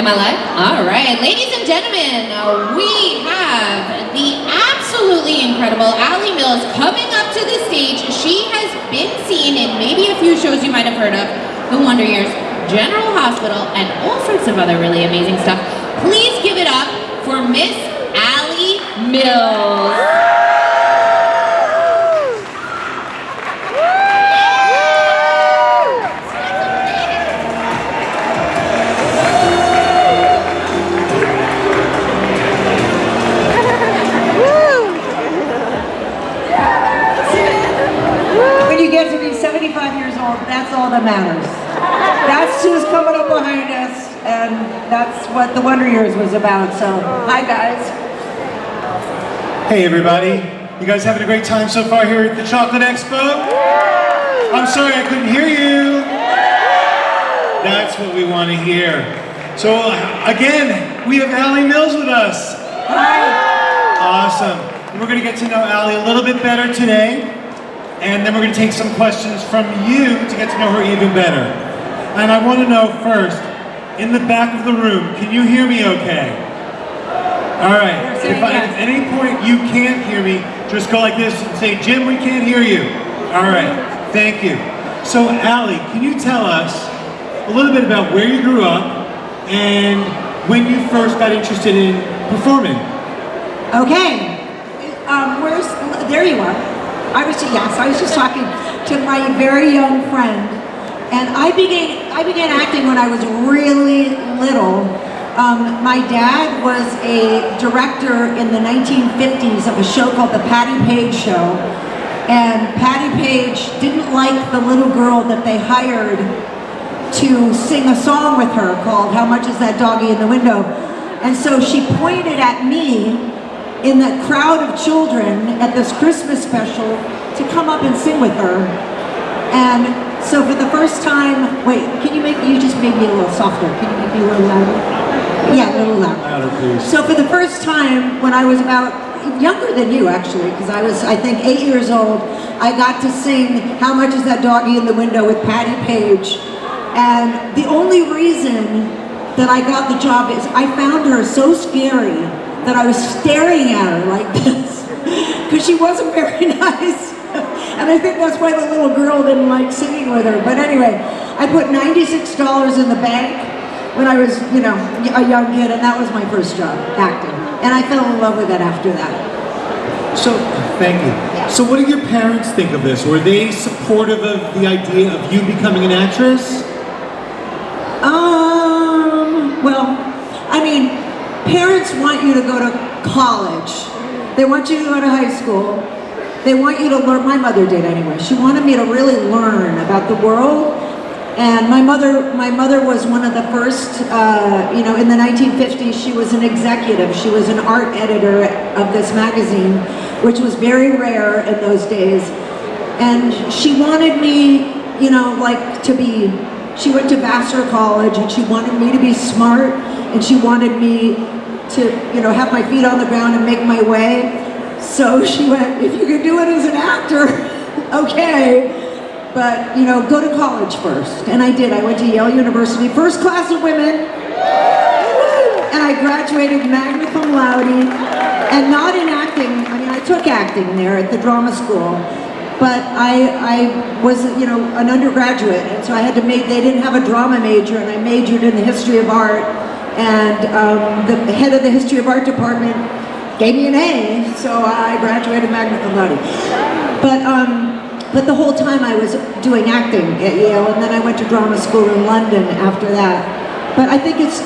my life? All right, ladies and gentlemen, we have the absolutely incredible Allie Mills coming up to the stage. She has been seen in maybe a few shows you might have heard of, The Wonder Years, General Hospital, and all sorts of other really amazing stuff. Please give it up for Miss Allie Mills. When you get to be 75 years old, that's all that matters. That's who's coming up behind us, and that's what the Wonder Years was about. So, hi guys. Hey everybody, you guys having a great time so far here at the Chocolate Expo? I'm sorry I couldn't hear you. That's what we want to hear. So again, we have Allie Mills with us. Hi. Awesome. And we're going to get to know Allie a little bit better today, and then we're going to take some questions from you to get to know her even better. And I want to know first, in the back of the room, can you hear me okay? All right, if at any point you can't hear me, just go like this and say, Jim, we can't hear you. All right, thank you. So Allie, can you tell us a little bit about where you grew up and when you first got interested in performing? Okay. There you are. I was just talking to my very young friend, and I began acting when I was really little. My dad was a director in the 1950s of a show called The Patty Page Show, and Patty Page didn't like the little girl that they hired to sing a song with her called How Much Is That Doggy in the Window? And so she pointed at me in that crowd of children at this Christmas special to come up and sing with her. And so for the first time, wait, you just made me a little softer. Can you make me a little louder? Yeah, a little louder. Louder, please. So for the first time, when I was about, younger than you actually, because I was, I think, 8 years old, I got to sing How Much Is That Doggy in the Window with Patty Page. And the only reason that I got the job is I found her so scary that I was staring at her like this, because she wasn't very nice. And I think that's why the little girl didn't like singing with her. But anyway, I put $96 in the bank when I was, a young kid, and that was my first job, acting. And I fell in love with it after that. So, thank you. Yeah. So what do your parents think of this? Were they supportive of the idea of you becoming an actress? Well, I mean, parents want you to go to college. They want you to go to high school. They want you to learn, my mother did anyway. She wanted me to really learn about the world. And my mother was one of the first, in the 1950s, she was an executive. She was an art editor of this magazine, which was very rare in those days. And she wanted me, she went to Vassar College, and she wanted me to be smart, and she wanted me to, have my feet on the ground and make my way. So she went, if you could do it as an actor, okay. But, go to college first. And I did. I went to Yale University, first class of women. And I graduated magna cum laude. And not in acting. I mean, I took acting there at the drama school. But I was, an undergraduate. And so I had to they didn't have a drama major. And I majored in the history of art. And the head of the history of art department gave me an A. So I graduated magna cum laude. But the whole time I was doing acting at Yale, and then I went to drama school in London after that. But I think it's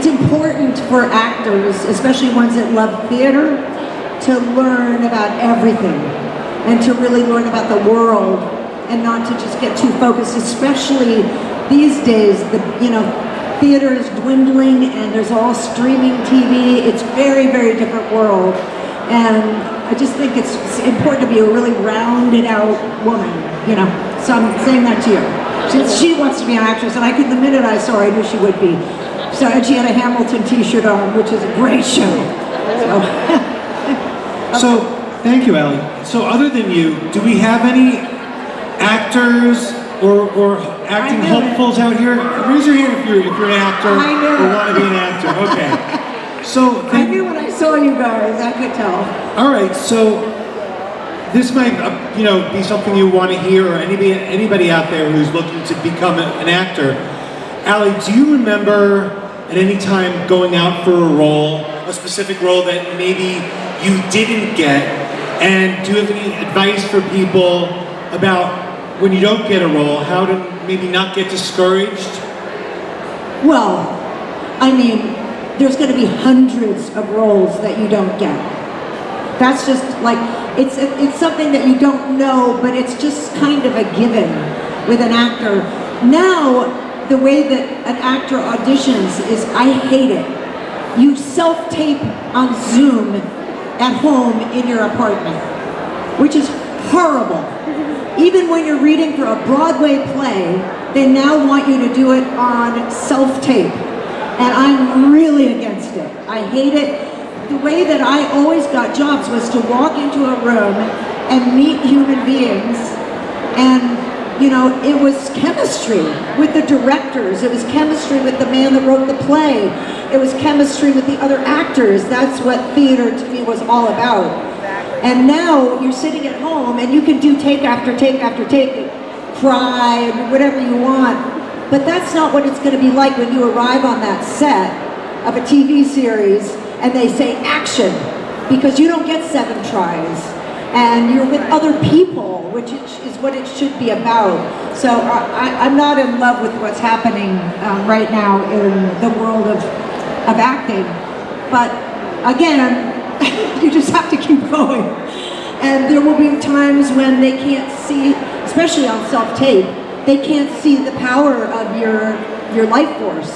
important for actors, especially ones that love theater, to learn about everything and to really learn about the world and not to just get too focused, especially these days. Theater is dwindling and there's all streaming TV. It's very, very different world. And I just think it's important to be a really rounded out woman, So I'm saying that to you. She wants to be an actress, and the minute I saw her, I knew she would be. So, and she had a Hamilton t-shirt on, which is a great show. So thank you, Allie. So other than you, do we have any actors or acting I knew it. hopefuls out here? Raise your hand if you're an actor I knew or it. want to be an actor. Okay. So I knew when I saw you guys, I could tell. all right. So this might be something you want to hear, or anybody out there who's looking to become an actor. Allie, do you remember at any time going out for a role, a specific role that maybe you didn't get? And do you have any advice for people about when you don't get a role, how to maybe not get discouraged? Well, I mean, there's going to be hundreds of roles that you don't get. That's just like, it's something that you don't know, but it's just kind of a given with an actor. Now, the way that an actor auditions is, I hate it. You self-tape on Zoom at home in your apartment, which is horrible. Even when you're reading for a Broadway play, they now want you to do it on self-tape. And I'm really against it. I hate it. The way that I always got jobs was to walk into a room and meet human beings, and it was chemistry with the directors, it was chemistry with the man that wrote the play, it was chemistry with the other actors. That's what theater to me was all about. And now you're sitting at home and you can do take after take after take, cry, and whatever you want. But that's not what it's going to be like when you arrive on that set of a TV series and they say action, because you don't get 7 tries. And you're with other people, which is what it should be about. So I'm not in love with what's happening right now in the world of acting. But again, you just have to keep going. And there will be times when they can't see, especially on self-tape, they can't see the power of your life force.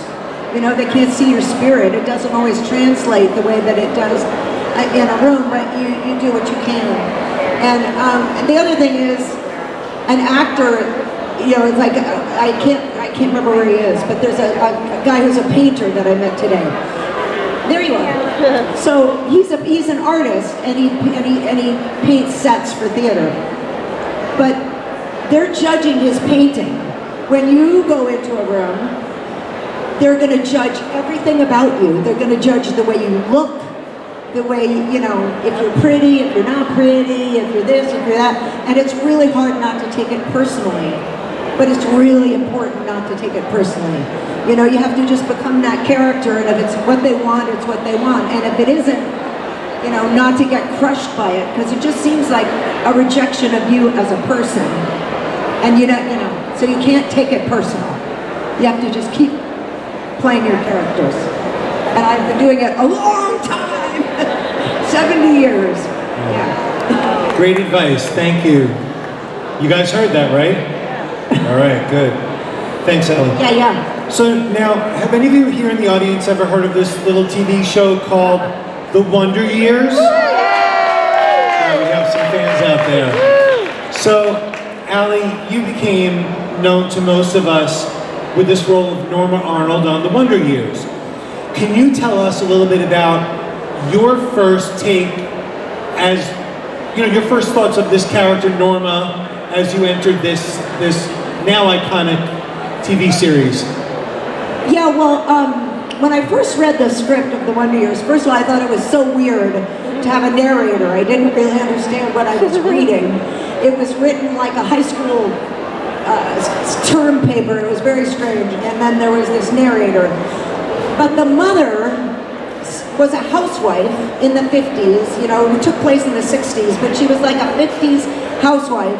They can't see your spirit. It doesn't always translate the way that it does in a room, but you do what you can. And the other thing is, an actor, it's like, I can't remember where he is, but there's a guy who's a painter that I met today. There you are. So he's an artist, and he paints sets for theater. But they're judging his painting. When you go into a room, they're going to judge everything about you. They're going to judge the way you look, the way, if you're pretty, if you're not pretty, if you're this, if you're that. And it's really hard not to take it personally. But it's really important not to take it personally. You have to just become that character, and if it's what they want, it's what they want. And if it isn't, not to get crushed by it, because it just seems like a rejection of you as a person. And so you can't take it personal. You have to just keep playing your characters. And I've been doing it a long time, 70 years. Yeah. Great advice, thank you. You guys heard that, right? All right, good. Thanks, Ellie. Yeah. So now, have any of you here in the audience ever heard of this little TV show called The Wonder Years? Yeah, we have some fans out there. So, Allie, you became known to most of us with this role of Norma Arnold on The Wonder Years. Can you tell us a little bit about your first take as, your first thoughts of this character, Norma, as you entered this now iconic TV series? Yeah, well, when I first read the script of The Wonder Years, first of all, I thought it was so weird to have a narrator. I didn't really understand what I was reading. It was written like a high school term paper. It was very strange. And then there was this narrator. But the mother was a housewife in the 50s, it took place in the 60s, but she was like a 50s housewife.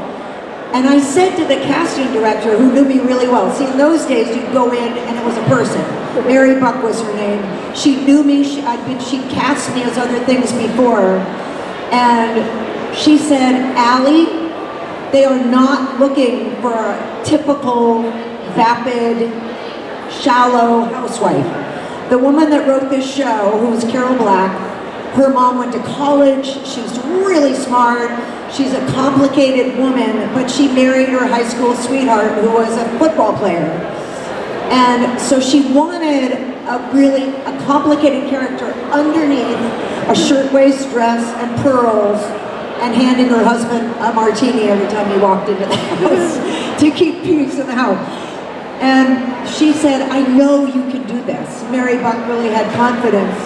And I said to the casting director, who knew me really well, see, in those days you'd go in and it was a person. Mary Buck was her name. She knew me, she'd cast me as other things before. And she said, Allie, they are not looking for a typical, vapid, shallow housewife. The woman that wrote this show, who was Carol Black, her mom went to college, she was really smart, she's a complicated woman, but she married her high school sweetheart who was a football player. And so she wanted a complicated character underneath a shirtwaist dress and pearls, and handing her husband a martini every time he walked into the house to keep peace in the house. And she said, I know you can do this. Mary Buck really had confidence.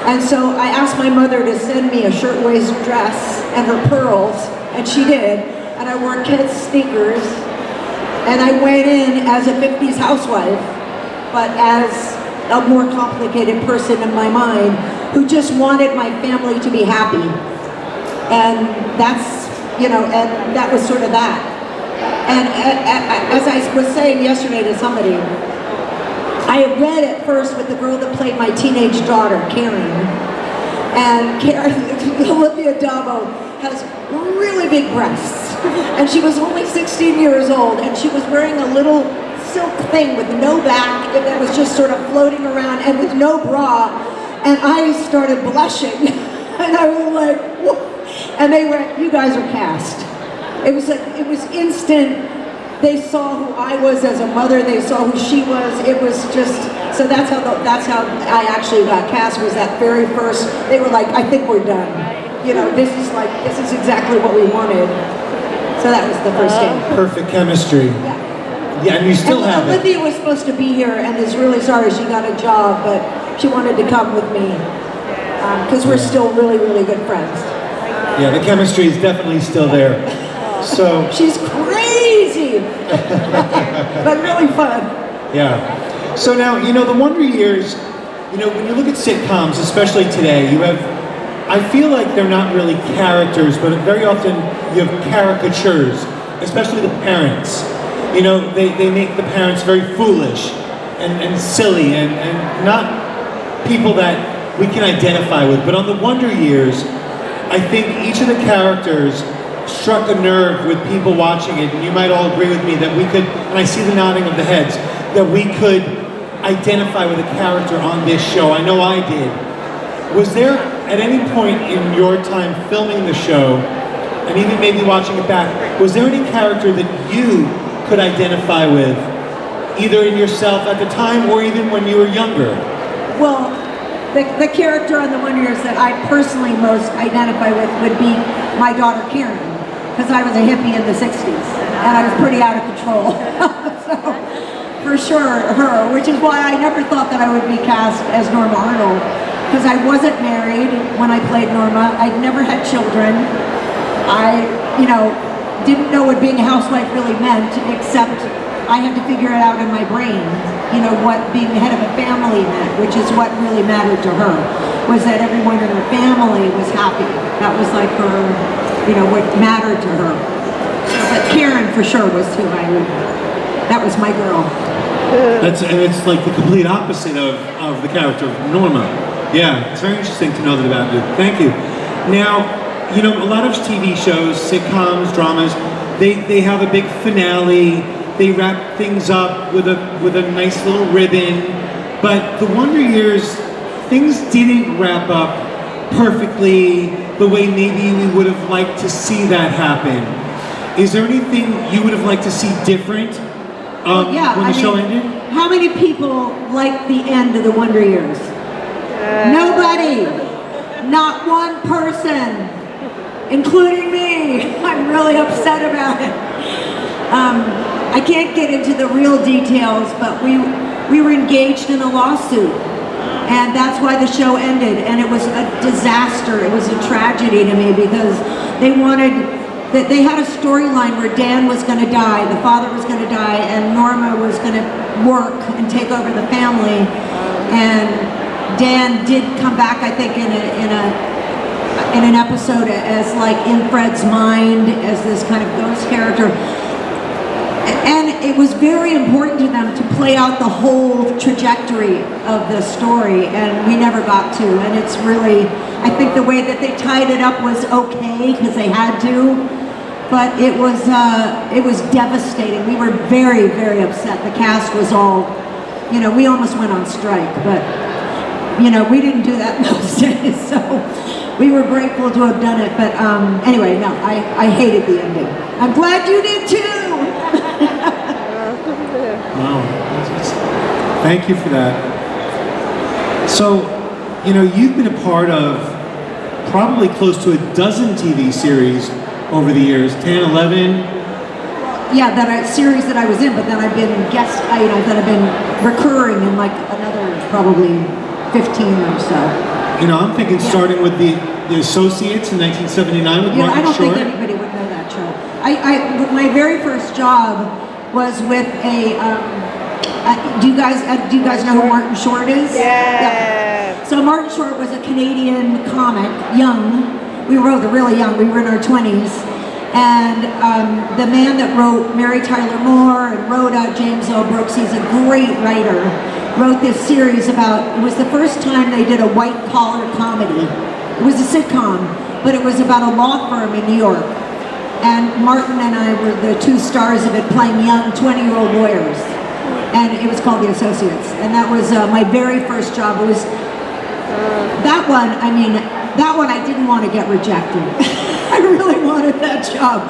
And so I asked my mother to send me a shirtwaist dress and her pearls, and she did. And I wore kids' sneakers, and I went in as a 50s housewife, but as a more complicated person in my mind who just wanted my family to be happy. And that's, you know, and that was sort of that. And as I was saying yesterday to somebody, I had read it first with the girl that played my teenage daughter, Karen. And Karen, Olivia Dabo, has really big breasts. And she was only 16 years old, and she was wearing a little silk thing with no back that was just sort of floating around and with no bra. And I started blushing. And I was like, whoa. And they went, you guys are cast. It was like, it was instant. They saw who I was as a mother. They saw who she was. It was just, so that's how I actually got cast, was that very first, they were like, I think we're done. You know, this is exactly what we wanted. So that was the first day. Perfect chemistry. Yeah, and you still have it. Olivia was supposed to be here and is really sorry she got a job, but she wanted to come with me because we're still really, really good friends. Yeah, the chemistry is definitely still there. So she's crazy, but really fun. Yeah. So now, you know, the Wonder Years, you know, when you look at sitcoms, especially today, you have, I feel like they're not really characters, but very often you have caricatures, especially the parents. You know, they make the parents very foolish and silly and not people that we can identify with. But on the Wonder Years, I think each of the characters struck a nerve with people watching it, and you might all agree with me that we could, and I see the nodding of the heads, that we could identify with a character on this show. I know I did. Was there, at any point in your time filming the show, and even maybe watching it back, was there any character that you could identify with, either in yourself at the time or even when you were younger? Well, the character on the Wonder Years that I personally most identify with would be my daughter Karen, because I was a hippie in the 60s and I was pretty out of control. So for sure her, which is why I never thought that I would be cast as Norma Arnold, because I wasn't married when I played Norma. I'd never had children. I, you know, didn't know what being a housewife really meant, except I had to figure it out in my brain, you know, what being the head of a family meant, which is what really mattered to her, was that everyone in her family was happy. That was like her, you know, what mattered to her. But Karen for sure was who that was my girl. And it's like the complete opposite of the character of Norma. Yeah, it's very interesting to know that about you. Thank you. Now, you know, a lot of TV shows, sitcoms, dramas, they have a big finale. They wrap things up with a nice little ribbon. But the Wonder Years, things didn't wrap up perfectly the way maybe we would have liked to see that happen. Is there anything you would have liked to see different when the show ended? How many people liked the end of the Wonder Years? Nobody. Not one person, including me. I'm really upset about it. I can't get into the real details, but we were engaged in a lawsuit, and that's why the show ended. And it was a disaster. It was a tragedy to me, because they had a storyline where Dan was going to die, the father was going to die, and Norma was going to work and take over the family. And Dan did come back, I think, in an episode as like in Fred's mind as this kind of ghost character. And it was very important to them to play out the whole trajectory of the story, and we never got to. And it's really, I think the way that they tied it up was okay, because they had to, but it was devastating. We were very, very upset. The cast was all, you know, we almost went on strike, but, you know, we didn't do that in those days, so we were grateful to have done it. But anyway, no, I hated the ending. I'm glad you did too! Wow, thank you for that. So, you know, you've been a part of probably close to a dozen TV series over the years, 10, 11. yeah, series that I was in, but then I've been then I've been recurring in like another probably 15 or so. I'm thinking starting with the Associates in 1979 with Martin I don't Short. think anybody would know that show. My very first job was with do you guys know who Martin Short is? Yeah. So Martin Short was a Canadian comic, young. We were really young. We were in our 20s. And the man that wrote Mary Tyler Moore and wrote James L. Brooks, he's a great writer, wrote this series about, it was the first time they did a white-collar comedy. It was a sitcom, but it was about a law firm in New York. And Martin and I were the two stars of it, playing young 20-year-old lawyers. And it was called The Associates. And that was my very first job. It was, that one I didn't want to get rejected. I really wanted that job.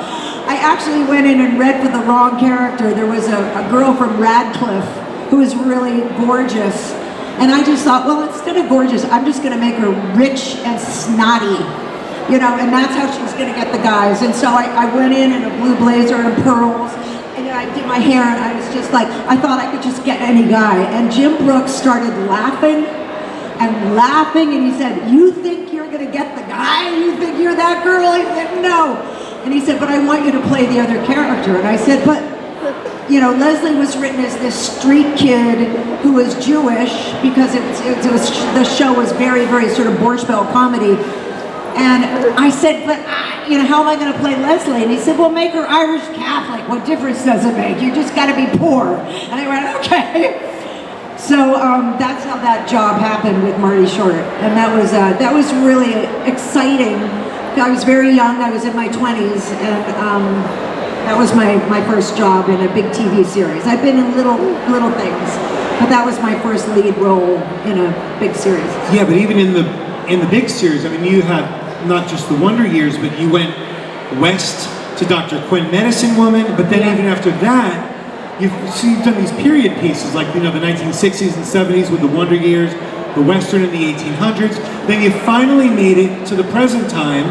I actually went in and read for the wrong character. There was a girl from Radcliffe who was really gorgeous. And I just thought, well, instead of gorgeous, I'm just going to make her rich and snotty. And that's how she was going to get the guys. And so I went in a blue blazer and pearls. And I did my hair, and I was just like, I thought I could just get any guy. And Jim Brooks started laughing, and he said, you think you're gonna get the guy? You think you're that girl? I said, no. And he said, but I want you to play the other character. And I said, but, Leslie was written as this street kid who was Jewish, because the show was very, very sort of Borscht Belt comedy. And I said, but, how am I going to play Leslie? And he said, well, make her Irish Catholic. What difference does it make? You just got to be poor. And I went, okay. So that's how that job happened with Marty Short. And that was really exciting. I was very young. I was in my 20s. And that was my first job in a big TV series. I've been in little things. But that was my first lead role in a big series. Yeah, but even in the big series, you had not just the Wonder Years, but you went west to Dr. Quinn, Medicine Woman, but then even after that, you've done these period pieces, like, the 1960s and 70s with the Wonder Years, the Western in the 1800s. Then you finally made it to the present time,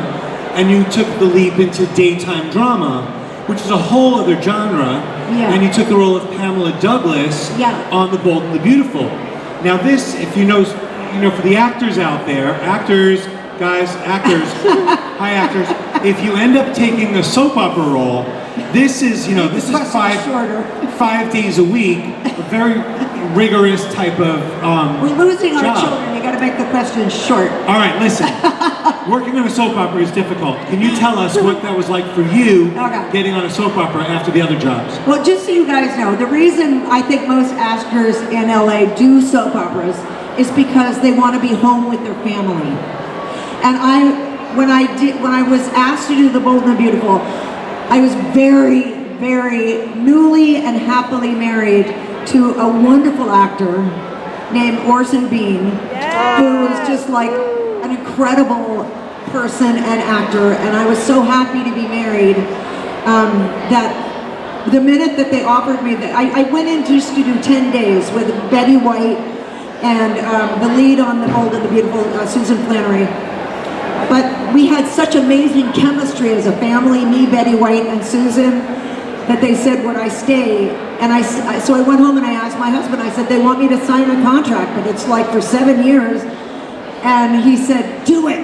and you took the leap into daytime drama, which is a whole other genre, and you took the role of Pamela Douglas on The Bold and the Beautiful. Now this, if for the actors out there, guys, hi actors, if you end up taking a soap opera role, this is 5 days a week, a very rigorous type of We're losing job. our children. You got to make the questions short. All right, listen. Working on a soap opera is difficult. Can you tell us what that was like for you, getting on a soap opera after the other jobs? Well, just so you guys know, the reason I think most actors in LA do soap operas is because they want to be home with their family. And when I was asked to do The Bold and the Beautiful, I was very, very newly and happily married to a wonderful actor named Orson Bean, who was just like an incredible person and actor. And I was so happy to be married that the minute that they offered me that, I went in just to do 10 days with Betty White and the lead on The Bold and the Beautiful, Susan Flannery. But we had such amazing chemistry as a family, me, Betty White, and Susan, that they said, would I stay? And so I went home and I asked my husband, I said, they want me to sign a contract, but it's like for 7 years. And he said, do it,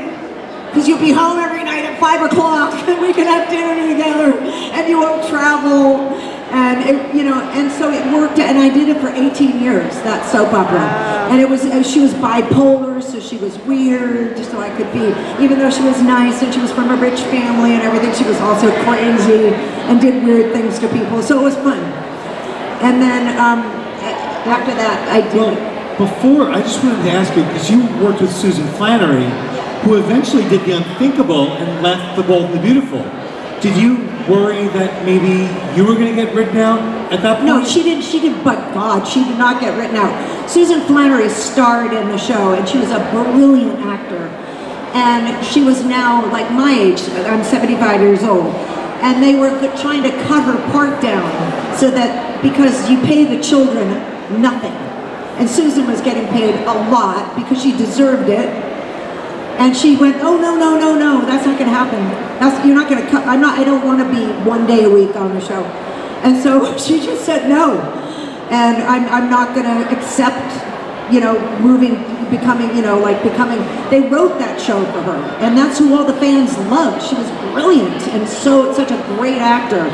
because you'll be home every night at 5 o'clock, and we can have dinner together, and you won't travel. And and so it worked, and I did it for 18 years, that soap opera. And she was bipolar, so she was weird, just so I could be, even though she was nice and she was from a rich family and everything, she was also crazy and did weird things to people, so it was fun. And then after that, I did. Well, before, I just wanted to ask you, because you worked with Susan Flannery, who eventually did the unthinkable and left The Bold and the Beautiful. Did you worry that maybe you were going to get written out at that point? No, she did, but God, she did not get written out. Susan Flannery starred in the show, and she was a brilliant actor. And she was now like my age, I'm 75 years old. And they were trying to cut her part down so that, because you pay the children nothing. And Susan was getting paid a lot because she deserved it. And she went, oh, no, that's not going to happen. You're not going to cut, I don't want to be 1 day a week on the show. And so she just said no. And I'm not going to accept, you know, becoming, you know, like becoming, they wrote that show for her. And that's who all the fans loved. She was brilliant and such a great actor.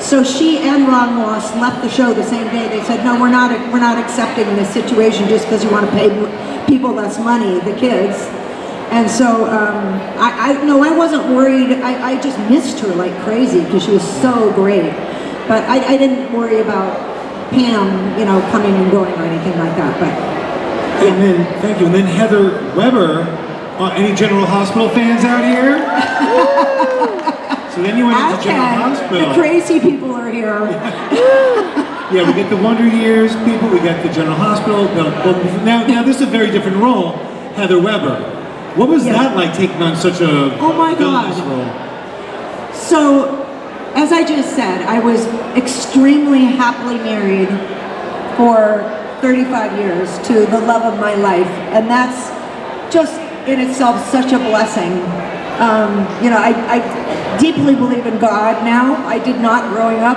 So she and Ron Moss left the show the same day. They said, no, we're not accepting this situation just because you want to pay people less money, the kids. And so no, I wasn't worried. I just missed her like crazy because she was so great. But I didn't worry about Pam, you know, coming and going or anything like that. But yeah. And then, thank you. And then Heather Weber, any General Hospital fans out here? So then you went into General Hospital. The crazy people are here. Yeah, we get the Wonder Years people, we get the General Hospital. Now this is a very different role, Heather Weber. What was that like, taking on such a villainous role? So, as I just said, I was extremely happily married for 35 years to the love of my life, and that's just in itself such a blessing. You know, I deeply believe in God now. I did not growing up,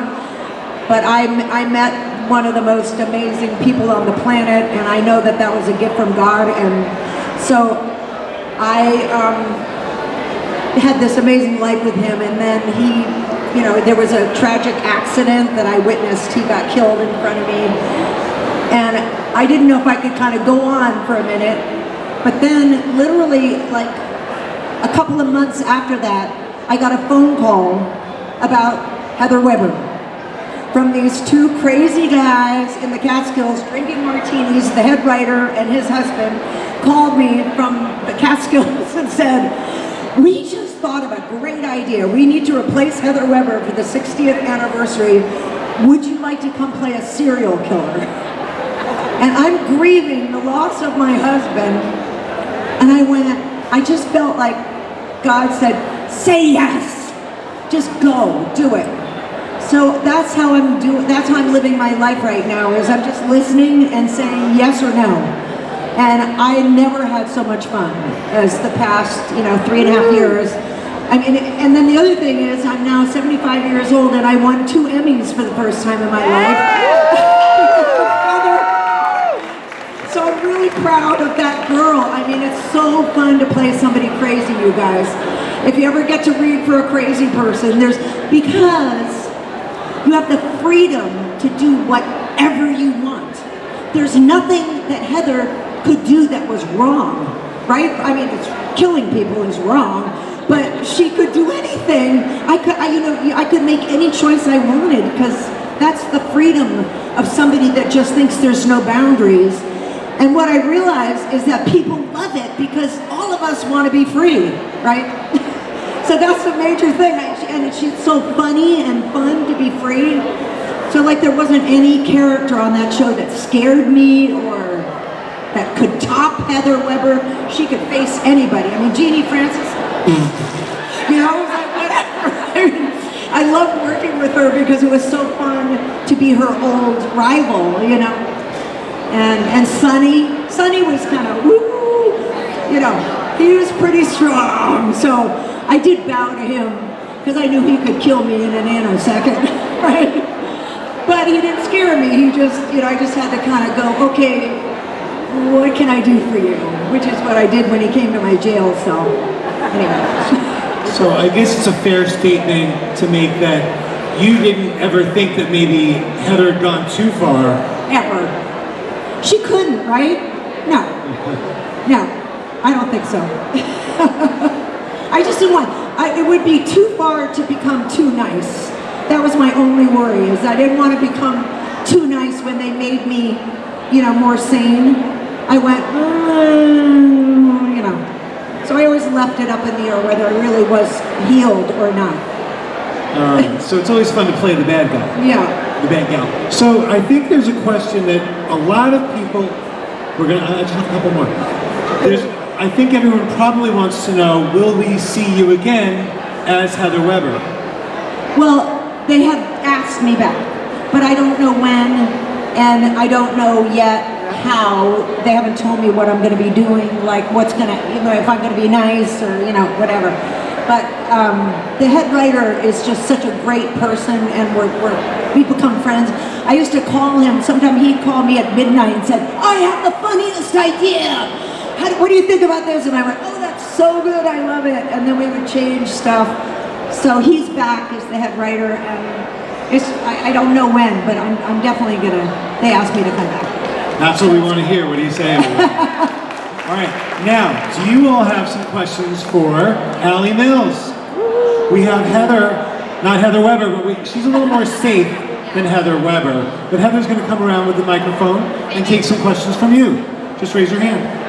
but I met one of the most amazing people on the planet, and I know that that was a gift from God. And so I had this amazing life with him, and then he, you know, there was a tragic accident that I witnessed. He got killed in front of me, and I didn't know if I could kind of go on for a minute, but then literally like a couple of months after that, I got a phone call about Heather Weber from these two crazy guys in the Catskills drinking martinis. The head writer and his husband called me from the Catskills and said, we just thought of a great idea. We need to replace Heather Weber for the 60th anniversary. Would you like to come play a serial killer? And I'm grieving the loss of my husband. And I just felt like God said, say yes, just go, do it. So that's how I'm living my life right now, is I'm just listening and saying yes or no. And I never had so much fun as the past, 3.5 years. I mean, and then the other thing is I'm now 75 years old and I won 2 Emmys for the first time in my life. So I'm really proud of that girl. I mean, it's so fun to play somebody crazy, you guys. If you ever get to read for a crazy person, because you have the freedom to do whatever you want. There's nothing that Heather could do that was wrong, right? I mean, killing people is wrong, but she could do anything. I could make any choice I wanted, because that's the freedom of somebody that just thinks there's no boundaries. And what I realize is that people love it because all of us want to be free, right? So that's the major thing. And she's so funny and fun to be free. So like there wasn't any character on that show that scared me or that could top Heather Weber. She could face anybody. I mean, Jeannie Francis, like whatever. I loved working with her because it was so fun to be her old rival, And Sonny was kind of woo, he was pretty strong. So I did bow to him because I knew he could kill me in a nanosecond, right? But he didn't scare me. He just, I just had to kind of go, okay, what can I do for you? Which is what I did when he came to my jail cell. Anyway. So I guess it's a fair statement to make that you didn't ever think that maybe Heather had gone too far. Ever. She couldn't, right? No, I don't think so. I just didn't want, it would be too far to become too nice. That was my only worry, is I didn't want to become too nice when they made me, more sane. I went, So I always left it up in the air whether I really was healed or not. All right, so it's always fun to play the bad guy. Yeah. The bad gal. So I think there's a question that a lot of people, I just have a couple more. I think everyone probably wants to know, will we see you again as Heather Weber? Well, they have asked me back, but I don't know when, and I don't know yet how. They haven't told me what I'm going to be doing, like what's going to, if I'm going to be nice or, whatever. But the head writer is just such a great person, and we become friends. I used to call him, sometimes he'd call me at midnight and said, I have the funniest idea. What do you think about this? And I went, oh, that's so good, I love it. And then we would change stuff. So he's back as the head writer, and I don't know when, but I'm definitely gonna, they asked me to come back. That's what we want to hear. What do you say, everyone? All right, now, do you all have some questions for Allie Mills? We have Heather, not Heather Weber, but she's a little more safe than Heather Weber. But Heather's going to come around with the microphone and take some questions from you. Just raise your hand.